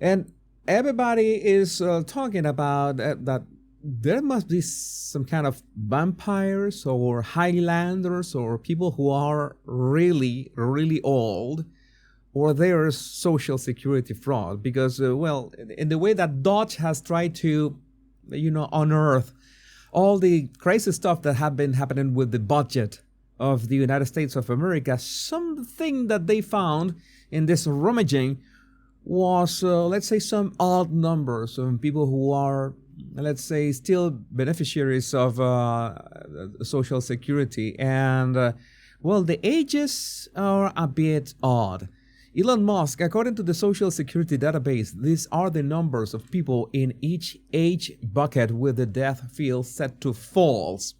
And everybody is talking about that there must be some kind of vampires or Highlanders or people who are really, really old, or there's social security fraud. Because, well, in the way that Dodge has tried to, unearth all the crazy stuff that have been happening with the budget of the United States of America, something that they found in this rummaging was, let's say, some odd numbers of people who are, let's say, still beneficiaries of Social Security. And, well, the ages are a bit odd. Elon Musk, according to the Social Security database, these are the numbers of people in each age bucket with the death field set to false.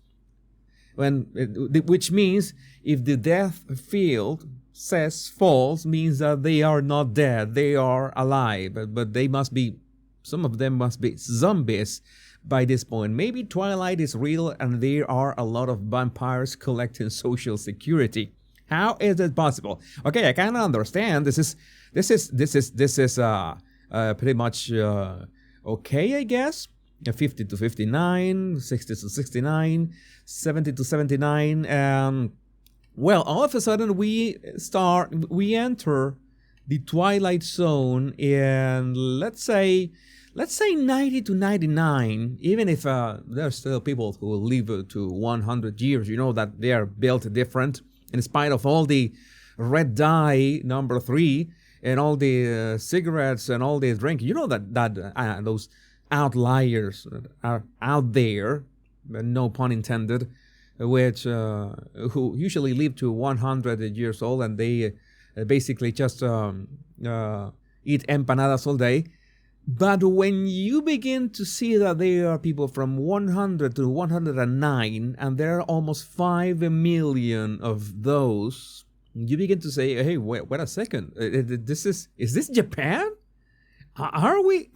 Which means if the death field says false, means that they are not dead, they are alive, but they must be, some of them must be zombies by this point. Maybe Twilight is real and there are a lot of vampires collecting Social Security. How is it possible? Okay, I kind of understand. This is pretty much okay, I guess. 50 to 59, 60 to 69, 70 to 79. Well, all of a sudden we enter the Twilight Zone in, let's say 90 to 99. Even if there's still people who live to 100 years, that they are built different. In spite of all the red dye number 3 and all the cigarettes and all the drink, that those outliers are out there, no pun intended, which who usually live to 100 years old, and they basically just eat empanadas all day. But when you begin to see that there are people from 100 to 109, and there are almost 5 million of those, you begin to say, hey, wait a second, is this Japan? Are we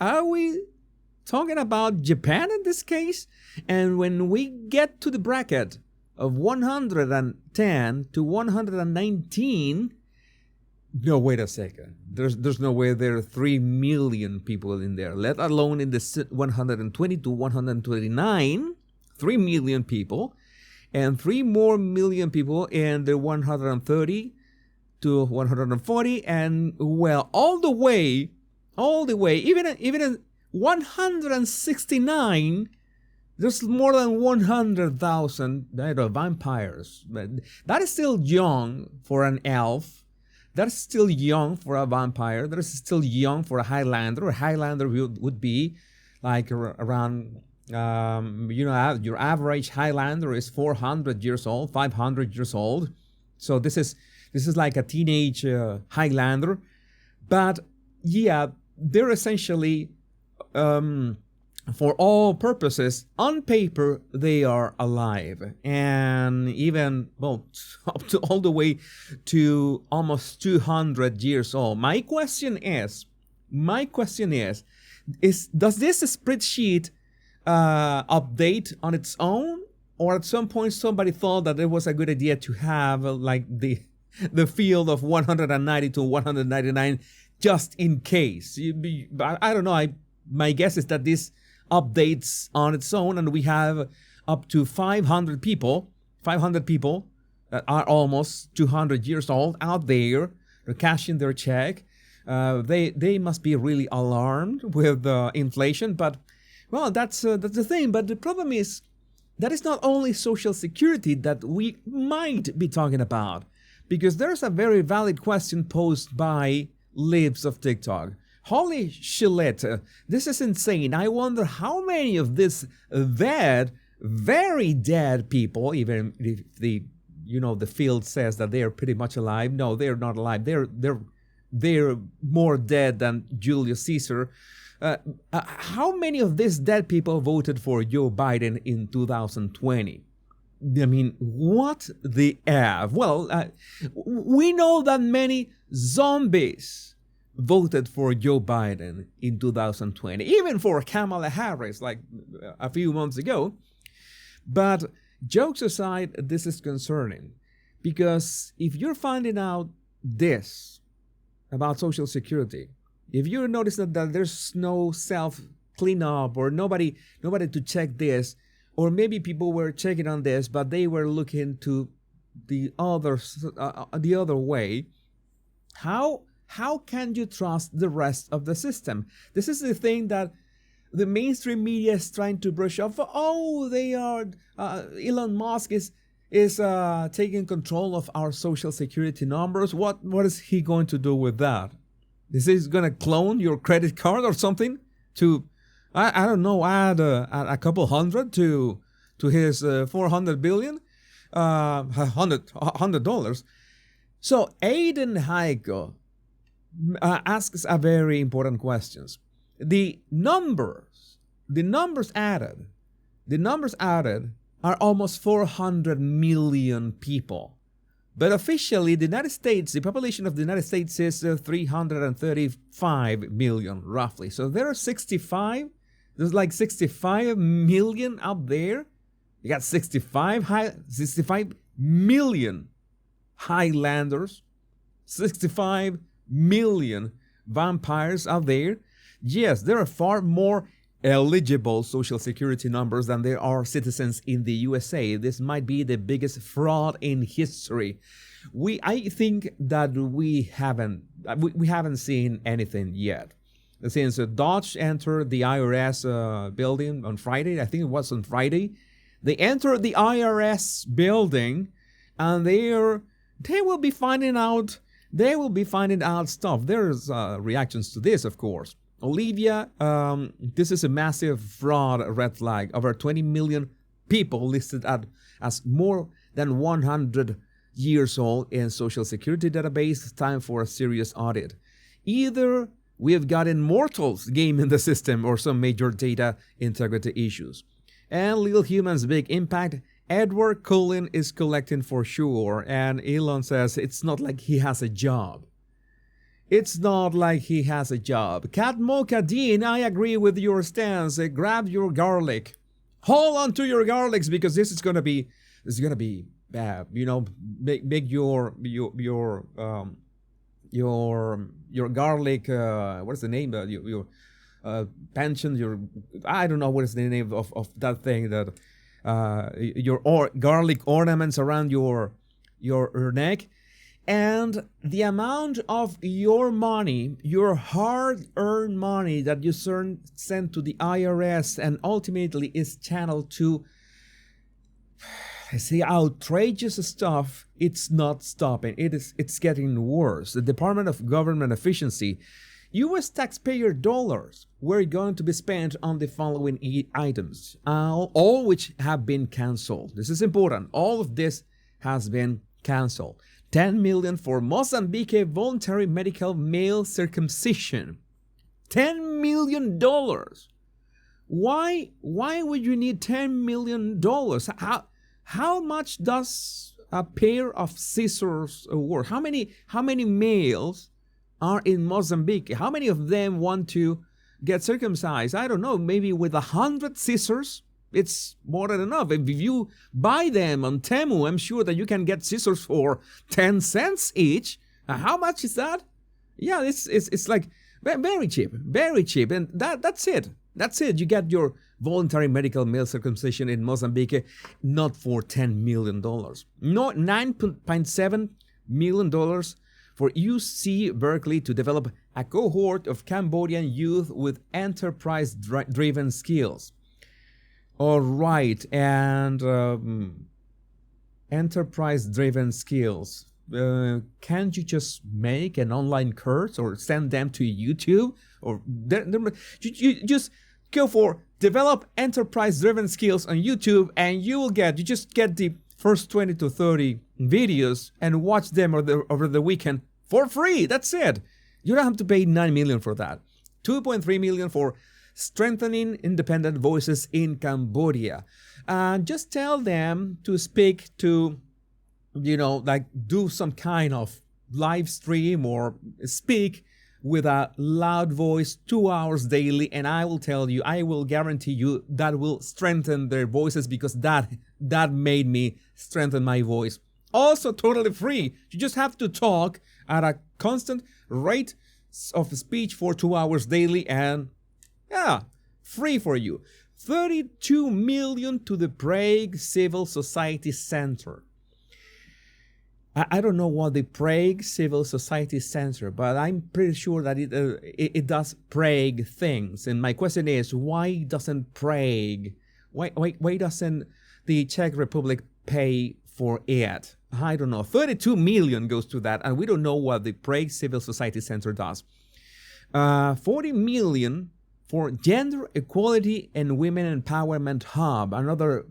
talking about Japan in this case? And when we get to the bracket of 110 to 119, no, wait a second. There's no way there are 3 million people in there, let alone in the 120 to 129, 3 million people, and 3 more million people in the 130 to 140, and, well, all the way, even in 169, there's more than 100,000 vampires. That is still young for an elf. That's still young for a vampire. That is still young for a Highlander. A Highlander would be like around, your average Highlander is 400 years old, 500 years old. So this is like a teenage Highlander. But yeah, they're essentially, for all purposes, on paper, they are alive. And even, well, up to all the way to almost 200 years old. My question is, does this spreadsheet update on its own? Or at some point somebody thought that it was a good idea to have like the field of 190 to 199 just in case? I don't know. My guess is that this updates on its own, and we have up to 500 people that are almost 200 years old out there. They're cashing their check. They must be really alarmed with inflation. But, well, that's the thing. But the problem is that it's not only Social Security that we might be talking about, because there's a very valid question posed by Libs of TikTok. Holy shit, this is insane. I wonder how many of these dead, very dead people, even if the field says that they are pretty much alive. No, they're not alive. They're more dead than Julius Caesar. How many of these dead people voted for Joe Biden in 2020? I mean, what the F? Well, we know that many zombies voted for Joe Biden in 2020, even for Kamala Harris like a few months ago. But jokes aside, this is concerning, because if you're finding out this about Social Security, If you notice that there's no self cleanup or nobody to check this, or maybe people were checking on this, but they were looking to the other way, how can you trust the rest of the system? This is the thing that the mainstream media is trying to brush off. Oh, they are Elon Musk is taking control of our social security numbers. What is he going to do with that? Is he going to clone your credit card or something to, I don't know, add a couple hundred to his 400 billion, $100. So Aiden Heiko asks a very important question. The numbers added are almost 400 million people. But officially, the population of the United States is 335 million, roughly. So there's like 65 million out there. You got 65 million Highlanders, 65 million vampires out there. Yes, there are far more eligible social security numbers than there are citizens in the USA. This might be the biggest fraud in history. I think that we haven't seen anything yet. Since Dodge entered the IRS building on Friday, I think it was on Friday, they entered the IRS building, and they will be finding out stuff. There's reactions to this, of course. Olivia, this is a massive fraud red flag. Over 20 million people listed as more than 100 years old in Social Security database. Time for a serious audit. Either we have got immortals game in the system or some major data integrity issues. And Little Humans Big Impact, Edward Cullen is collecting for sure, and Elon says it's not like he has a job. It's not like he has a job. Cat Mocha Dean, I agree with your stance. Grab your garlic. Hold on to your garlics, because this is gonna be bad. You know, make your garlic. What's the name? Your pension. I don't know what is the name of that thing that your garlic ornaments around your neck. And the amount of your money, your hard-earned money that you send to the IRS and ultimately is channeled to, I say, outrageous stuff, it's not stopping. It's getting worse. The Department of Government Efficiency, U.S. taxpayer dollars were going to be spent on the following items, all which have been canceled. This is important. All of this has been canceled. $10 million for Mozambique voluntary medical male circumcision. $10 million. Why would you need $10 million? How much does a pair of scissors worth? How many males are in Mozambique? How many of them want to get circumcised? I don't know, maybe with 100 scissors, it's more than enough. If you buy them on Temu, I'm sure that you can get scissors for 10 cents each. How much is that? Yeah, it's like very cheap, and that's it. That's it. You get your voluntary medical male circumcision in Mozambique, not for $10 million. No, $9.7 million for UC Berkeley to develop a cohort of Cambodian youth with enterprise-driven skills. All right, and enterprise-driven skills. Can't you just make an online course or send them to YouTube? Or you just go for develop enterprise-driven skills on YouTube, and you just get the first 20 to 30 videos and watch them over the weekend for free. That's it. You don't have to pay $9 million for that. $2.3 million for strengthening independent voices in Cambodia. Just tell them to speak to, do some kind of live stream or speak with a loud voice 2 hours daily, and I will guarantee you that will strengthen their voices, because that made me strengthen my voice. Also totally free. You just have to talk at a constant rate, of speech for 2 hours daily, and yeah, free for you. 32 million to the Prague Civil Society Center. I don't know what the Prague Civil Society Center, but I'm pretty sure that it does Prague things. And my question is, why doesn't Prague, why doesn't the Czech Republic pay for it? I don't know. 32 million goes to that, and we don't know what the Prague Civil Society Center does. 40 million for Gender Equality and Women Empowerment Hub, another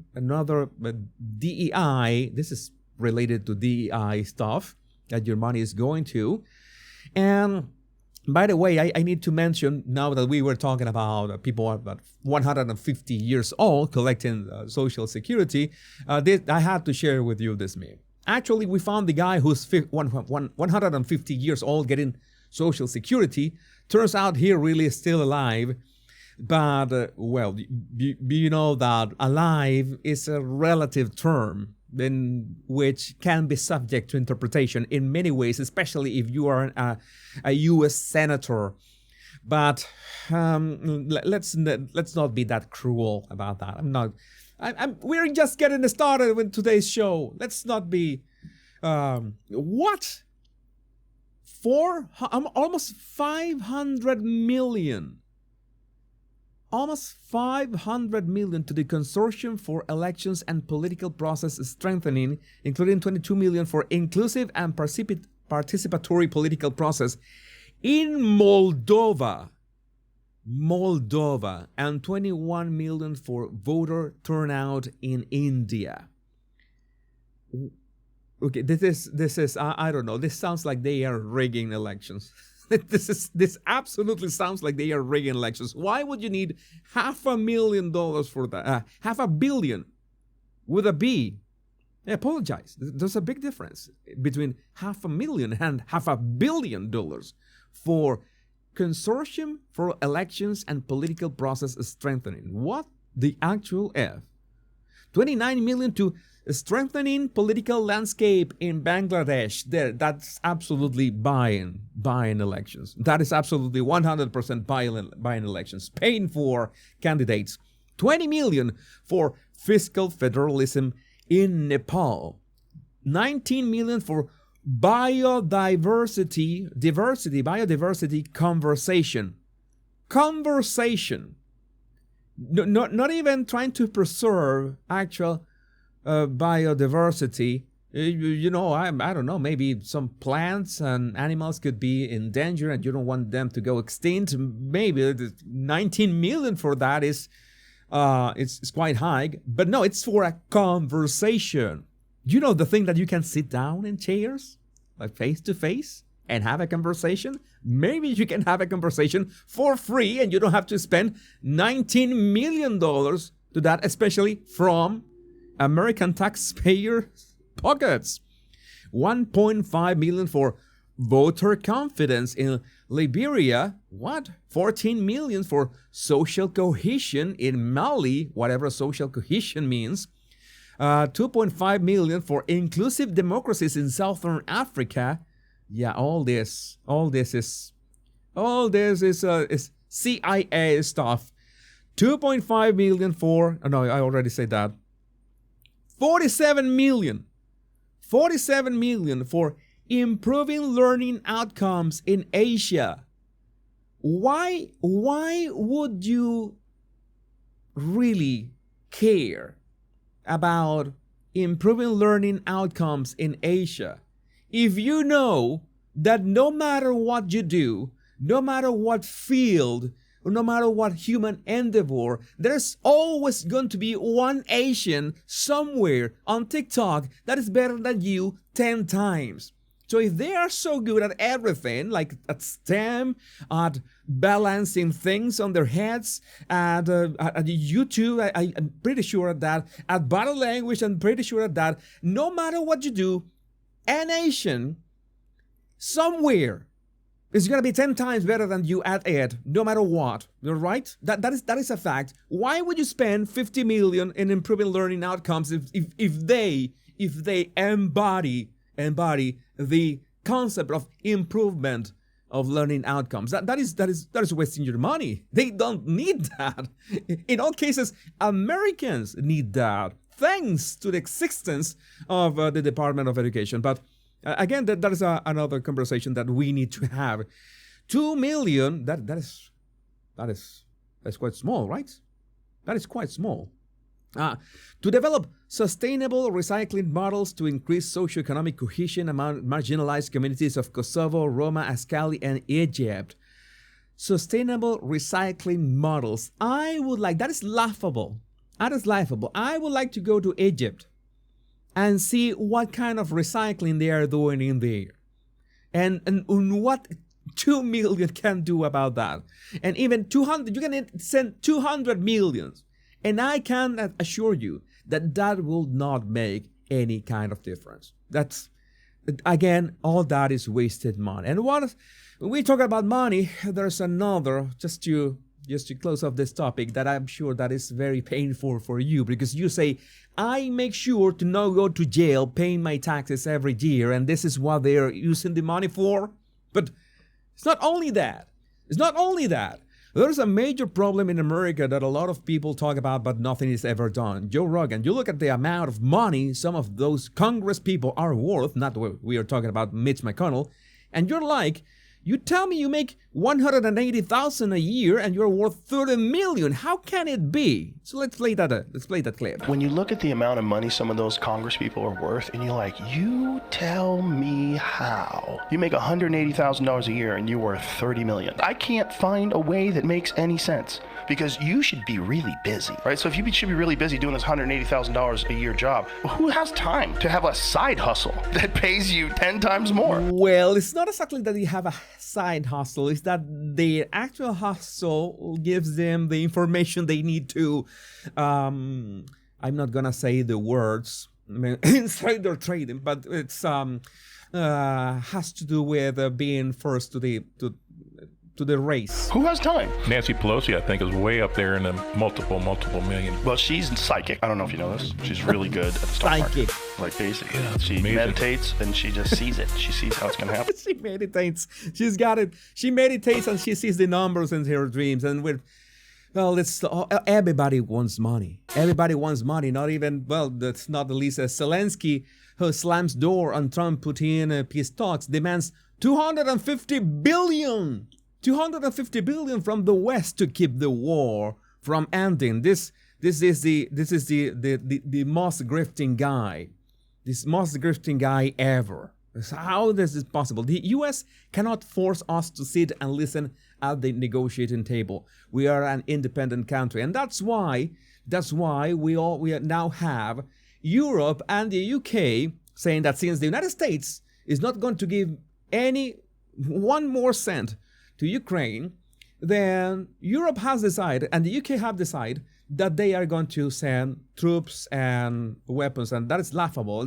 DEI. This is related to DEI stuff that your money is going to. And by the way, I need to mention, now that we were talking about people about 150 years old collecting Social Security, I had to share with you this meme. Actually, we found the guy who's 150 years old getting Social Security. Turns out he really is still alive. But, well, you know that alive is a relative term, in which can be subject to interpretation in many ways, especially if you are a U.S. senator. But let's not be that cruel about that. We're just getting started with today's show. Let's not be what? Almost 500 million. Almost 500 million to the Consortium for Elections and Political Process Strengthening, including 22 million for inclusive and participatory political process in Moldova, and 21 million for voter turnout in India. Okay, this is I don't know. This sounds like they are rigging elections. This absolutely sounds like they are rigging elections. Why would you need $500,000 for that? $500 million with a B. I apologize. There's a big difference between $500,000 and $500 million for Consortium for Elections and Political Process Strengthening. What the actual F? 29 million to strengthening political landscape in Bangladesh. That's absolutely buying elections. That is absolutely 100% buying elections. Paying for candidates. 20 million for fiscal federalism in Nepal. 19 million for biodiversity conversation. Not even trying to preserve actual biodiversity. You know, I don't know, maybe some plants and animals could be in danger and you don't want them to go extinct. Maybe 19 million for that is it's quite high. But no, it's for a conversation. You know, the thing that you can sit down in chairs, like face to face, and have a conversation. Maybe you can have a conversation for free and you don't have to spend $19 million to that, especially from American taxpayer pockets. 1.5 million for voter confidence in Liberia. What? 14 million for social cohesion in Mali, whatever social cohesion means. 2.5 million for inclusive democracies in Southern Africa. Yeah, all this is CIA stuff. 2.5 million for, oh no, I already said that. 47 million for improving learning outcomes in Asia. Why would you really care about improving learning outcomes in Asia if you know that no matter what you do, no matter what field, no matter what human endeavor, there's always going to be one Asian somewhere on TikTok that is better than you 10 times. So if they are so good at everything, like at STEM, at balancing things on their heads, at YouTube, I'm pretty sure at that, at body language, I'm pretty sure at that, no matter what you do, an Asian somewhere is going to be 10 times better than you at it, no matter what. You're right? That is a fact. Why would you spend $50 million in improving learning outcomes if they embody the concept of improvement of learning outcomes. That is wasting your money. They don't need that. In all cases, Americans need that, thanks to the existence of the Department of Education. But again, that is another conversation that we need to have. 2 million. That's quite small, right? That is quite small. To develop sustainable recycling models to increase socioeconomic cohesion among marginalized communities of Kosovo, Roma, Ascali, and Egypt. Sustainable recycling models. That is laughable. That is laughable. I would like to go to Egypt and see what kind of recycling they are doing in there. And what 2 million can do about that. And even 200, you can send 200 millions. And I can assure you that will not make any kind of difference. That's, again, all that is wasted money. And when we talk about money, there's another, just to close off this topic, that I'm sure that is very painful for you, because you say, I make sure to not go to jail paying my taxes every year, and this is what they're using the money for. But it's not only that. It's not only that. There's a major problem in America that a lot of people talk about, but nothing is ever done. Joe Rogan, you look at the amount of money some of those Congress people are worth, not what we are talking about Mitch McConnell, and you're like, you tell me you make $180,000 a year and you're worth $30 million. How can it be? So let's play that clip. When you look at the amount of money some of those Congress people are worth, and you're like, you tell me how. You make $180,000 a year and you're worth $30 million. I can't find a way that makes any sense, because you should be really busy, right? So if you should be really busy doing this $180,000 a year job, well, who has time to have a side hustle that pays you 10 times more? Well, it's not exactly that you have a side hustle. It's that the actual hustle gives them the information they need to, I'm not gonna say the words, insider trading, but it's has to do with being first to the race. Who has time? Nancy Pelosi, I think, is way up there in the multiple million. Well, she's psychic. I don't know if you know this. She's really good at the stock market. Like, basically, she meditates and she just sees it. She sees how it's going to happen. She meditates. She's got it. She meditates and she sees the numbers in her dreams. And everybody wants money. Everybody wants money. Not even, that's not the least. Zelensky, who slams door on Trump, Putin, peace talks, demands $250 billion from the West to keep the war from ending. This is the most grifting guy. This most grifting guy ever. How is this possible? The U.S. cannot force us to sit and listen at the negotiating table. We are an independent country, and that's why we now have Europe and the UK saying that since the United States is not going to give one more cent to Ukraine, then Europe has decided, and the UK have decided, that they are going to send troops and weapons, and that is laughable.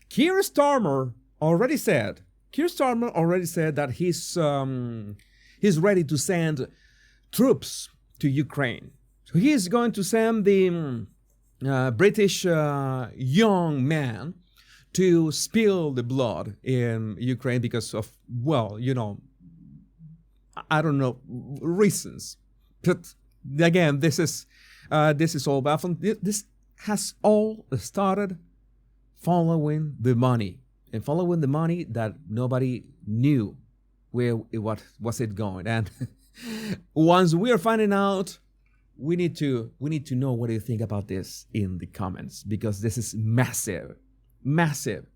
Keir Starmer already said that he's ready to send troops to Ukraine. So he is going to send the British young man to spill the blood in Ukraine because of, I don't know, reasons. But again, this is all baffling. This has all started following the money, and following the money that nobody knew what was it going. And once we are finding out, we need to know what do you think about this in the comments, because this is massive.